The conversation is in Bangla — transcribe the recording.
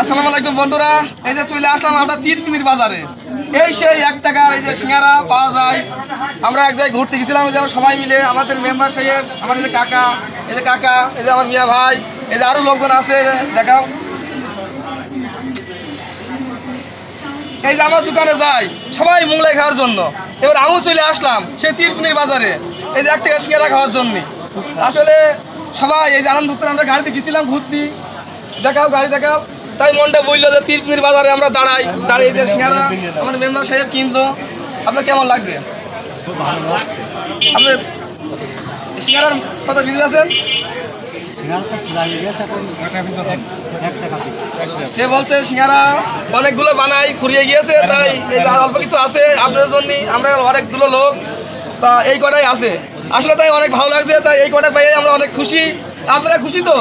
আসসালামু আলাইকুম বন্ধুরা, এই যে চলে আসলাম আমরা তীরপিনির বাজারে। এই সেই 1 টাকার এই যে সিঙ্গারা পাওয়া যায়। আমরা এক জায়গায় ঘুরতে গেছিলাম, এই যে সবাই মিলে আমাদের মেম্বার সাহেব, আমার এই যে কাকা, এই যে আমার মিয়া ভাই, এই যে আরো লোকজন আছে, দেখাও। এই যে আমার দোকানে যাই সবাই মোগলাই খাওয়ার জন্য, এবার আমিও চলে আসলাম সেই তীরপিনির বাজারে এই যে 1 টাকা সিঙ্গারা খাওয়ার জন্য। আসলে সবাই এই যে আনন্দ উত্তর আমরা গাড়িতে গেছিলাম ঘুরতে, দেখাও গাড়ি দেখাও। তাই মনটা বললো যে তীরপিনির বাজারে আমরা দাঁড়িয়ে যে সিঙ্গারা আমাদের মেম্বার সাহেব কিনতো। আপনার কেমন লাগছে? আপনার সিঙ্গারার কত বিল আছেন? সে বলছে সিঙ্গারা অনেকগুলো বানাই ফুরিয়ে গিয়েছে, তাই এই যে অল্প কিছু আছে আপনাদের জন্য, আমরা অনেকগুলো লোক, তা এই কটাই আছে। আসলে তাই অনেক ভালো লাগছে, তাই এই কটা পেয়ে আমরা অনেক খুশি। আপনারা খুশি তো?